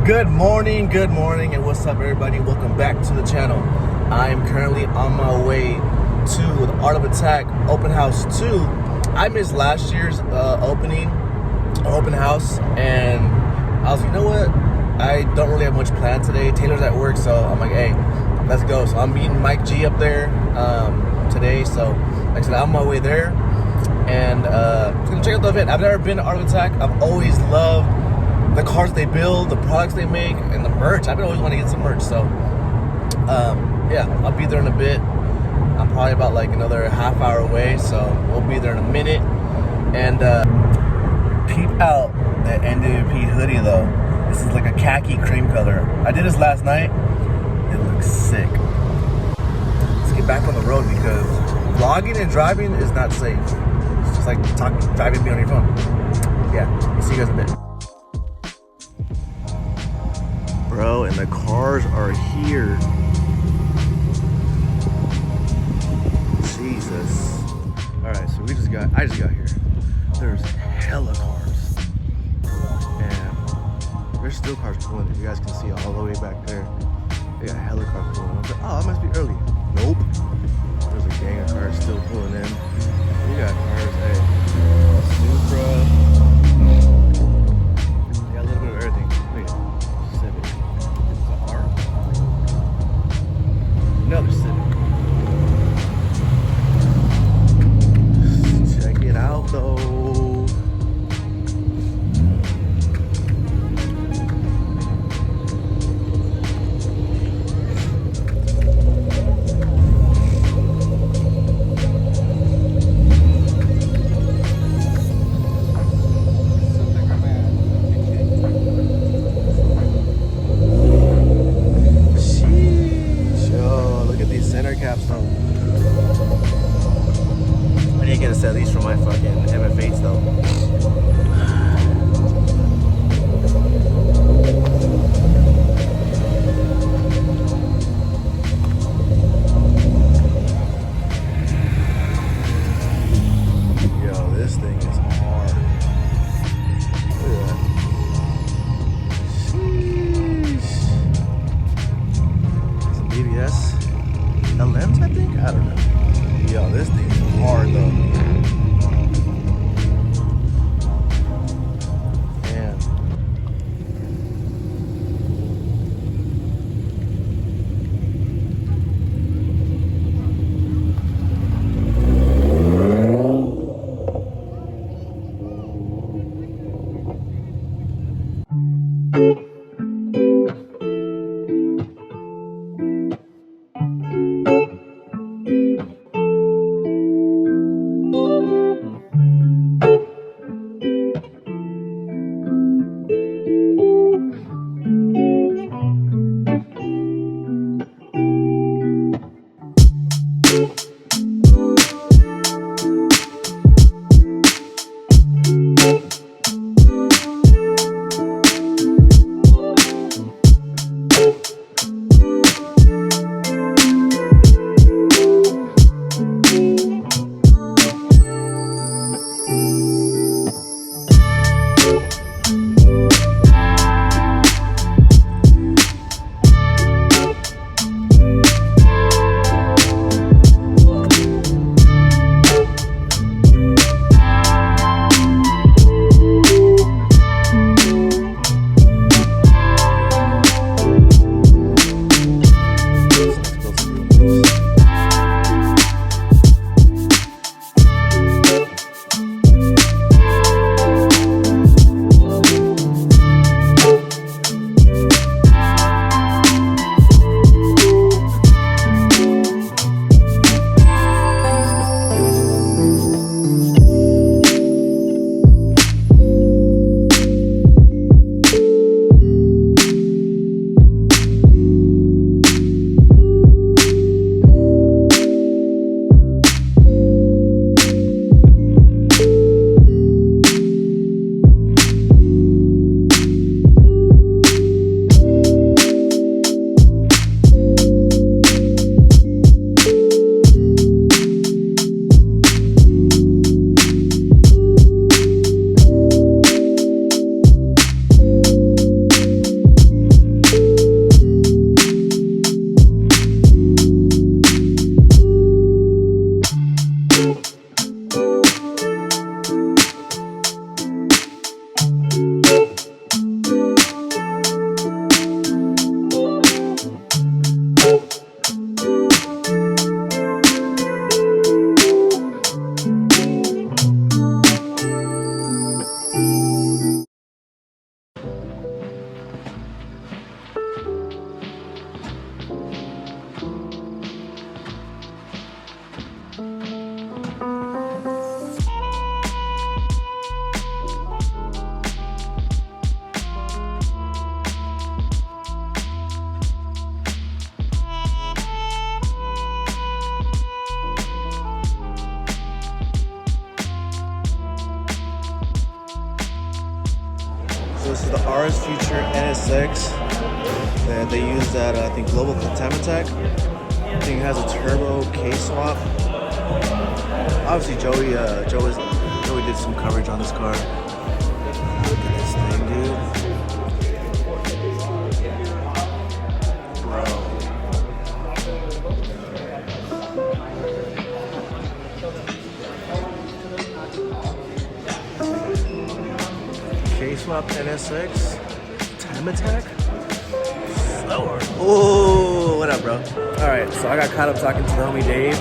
Good morning, and what's up, everybody? Welcome back to the channel. I am currently on my way to the Art of Attack Open House 2. I missed last year's open house, and I was like, you know what? I don't really have much planned today. Taylor's at work, so I'm like, hey, let's go. So I'm meeting Mike G up there today. So like I said, I'm on my way there, and just gonna check out the event. I've never been to Art of Attack. I've always loved the cars they build, the products they make, and the merch. I've been always wanting to get some merch. So yeah, I'll be there in a bit. I'm probably about like another half hour away, so we'll be there in a minute. And peep out that NWP hoodie though. This is like a khaki cream color. I did this last night. It looks sick. Let's get back on the road because vlogging and driving is not safe. It's just like driving me on your phone. Yeah, I'll see you guys in a bit. Bro, and the cars are here. Jesus. Alright, so I just got here. There's hella cars. And there's still cars pulling in. You guys can see all the way back there. They got hella cars pulling in. I was like, oh, it must be early. Nope. There's a gang of cars still pulling in. We got cars, hey. Supra. Yeah, a little bit of everything. Look at it. Civic. Another Civic. Check it out though. At least for my fucking MF8s though. Yo, this thing is hard. Look at that. Sheesh. Some BBS LMs, I think? I don't know. Yo, this thing is hard though. cars feature NSX that they used at I think Global Tamatech. I think it has a turbo K-swap. Obviously Joey did some coverage on this car. Look at this thing, dude. Bro. K-swap NSX. Tamatech? Slower. Oh, what up, bro? Alright, so I got caught up talking to the homie Dave.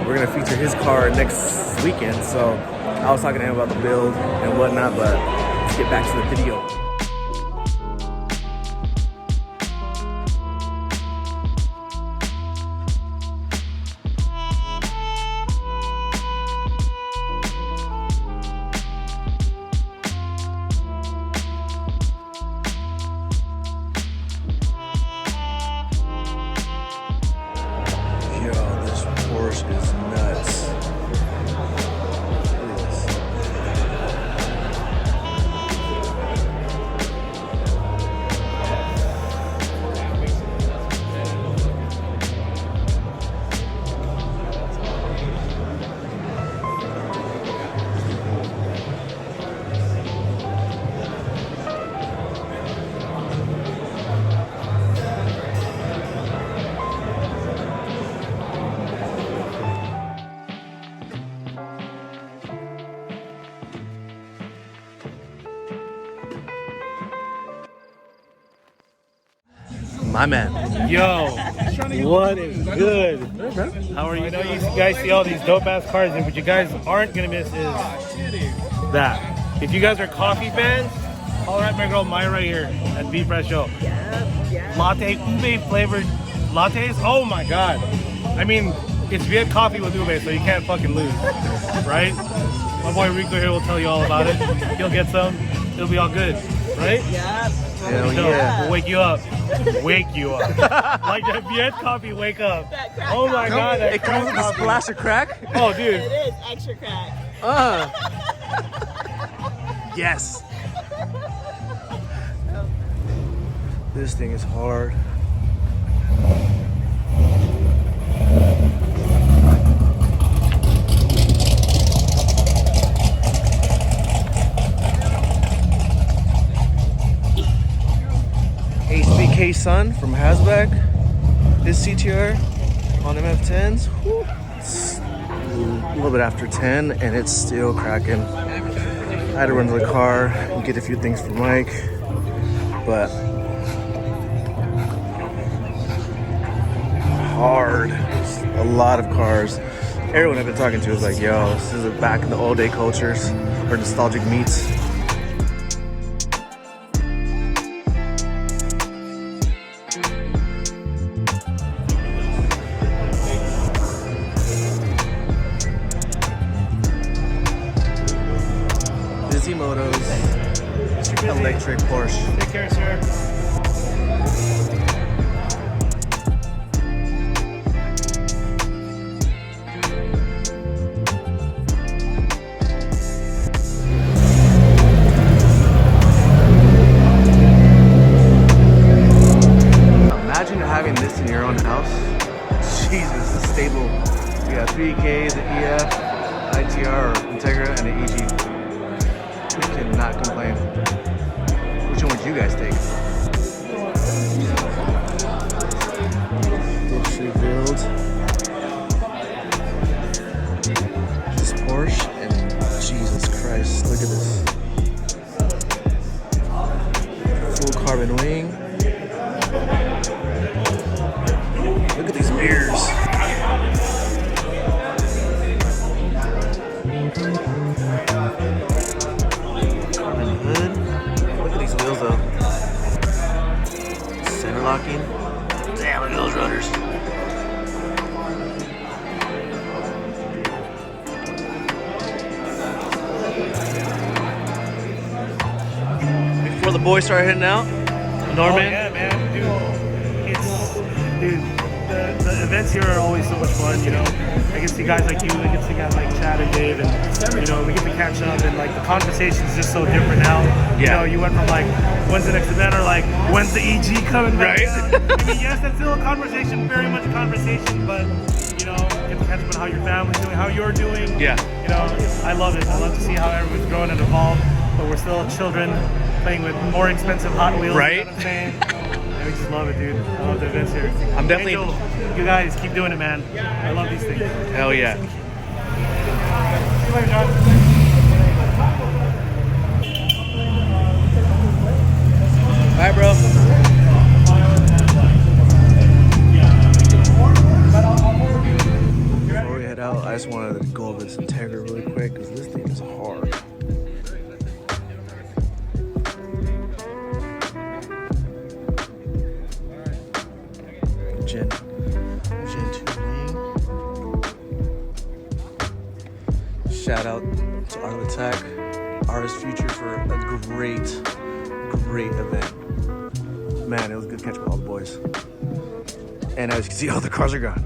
We're gonna feature his car next weekend, so I was talking to him about the build and whatnot, but let's get back to the video. Yo, this Porsche is nuts. Look at this. My man. Yo, what is good? How are you? I know you guys see all these dope ass cars, and what you guys aren't gonna miss is that. If you guys are coffee fans, holler at my girl Maya right here at Beef Fresh Show. Latte, ube flavored lattes. Oh my god! I mean, it's Viet coffee with ube, so you can't fucking lose, right? My boy Rico here will tell you all about it. He'll get some. It'll be all good, right? Yeah. Hell yeah. We'll wake you up. Wake you up. Like that Viet coffee, wake up. Oh my god. That It comes with a splash of crack? Oh, dude. It is extra crack. Yes. This thing is hard. HBK Sun from Hasback. This CTR on MF10s. Whew. It's a little bit after 10 and it's still cracking. I had to run to the car and get a few things for Mike, but hard. It's a lot of cars. Everyone I've been talking to is like, yo, this is back in the old day cultures or nostalgic meets. Motos, electric Porsche. Take care, sir. Imagine having this in your own house. Jesus, it's stable. We got 3Ks, an EF, ITR, or Integra, and an EG. We cannot complain. Which one would you guys take? Porsche build. This Porsche and Jesus Christ, look at this. Full carbon wing. Look at these mirrors. Locking. Damn, look at those runners. Before the boys start heading out, Norman. Oh, yeah, man, dude. The the events here are always so much fun, you know. I get to see guys like you, I get to see guys like Chad and Dave, and you know, we get to catch up, and like the conversation is just so different now. You know, you went from like, when's the next event, or like, when's the EG coming back down? I mean, yes, that's still a conversation, very much a conversation, but you know, get to catch up on how your family's doing, how you're doing. Yeah. You know, I love it. I love to see how everyone's growing and evolved, but we're still children playing with more expensive Hot Wheels. Right. You know what I'm saying? And we just love it, dude. I love the events here. I'm definitely. Angel, you guys keep doing it, man. I love these things. Hell yeah. See you later, John. Bye, bro. Before we head out, I just wanted to go over this Integra really quick because this thing is hard. Gen 2 lane. Shout out to Art of Attack, Artist Future for a great event. Man, it was good catching with all the boys. And as you can see, all the cars are gone.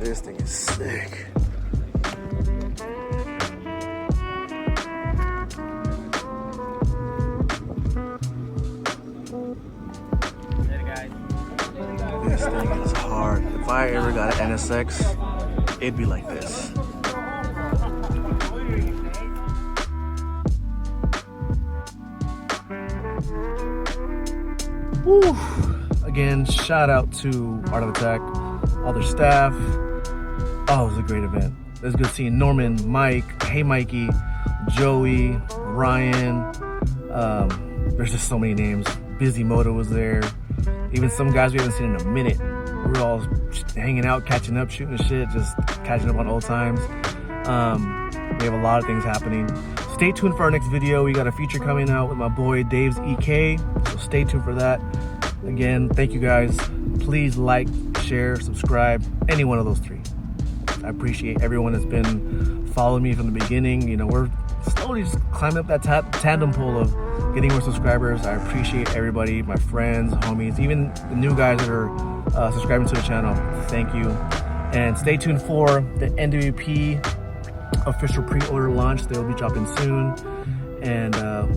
This thing is sick. This thing is hard. If I ever got an NSX, it'd be like this. Woo. Again, shout out to Art of Attack, all their staff. Oh, it was a great event. It was good seeing Norman, Mike, Hey Mikey, Joey, Ryan. There's just so many names. Busy Moto was there. Even some guys we haven't seen in a minute. We were all just hanging out, catching up, shooting the shit, just catching up on old times. We have a lot of things happening. Stay tuned for our next video. We got a feature coming out with my boy Dave's EK, so stay tuned for that. Again, thank you guys. Please like, share, subscribe, any one of those three. I appreciate everyone that's been following me from the beginning. You know, we're slowly just climbing up that tandem pole of getting more subscribers. I appreciate everybody, my friends, homies, even the new guys that are subscribing to the channel. Thank you. And stay tuned for the NWP official pre-order launch. They'll be dropping soon. And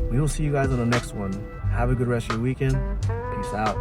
we will see you guys on the next one. Have a good rest of your weekend. Peace out.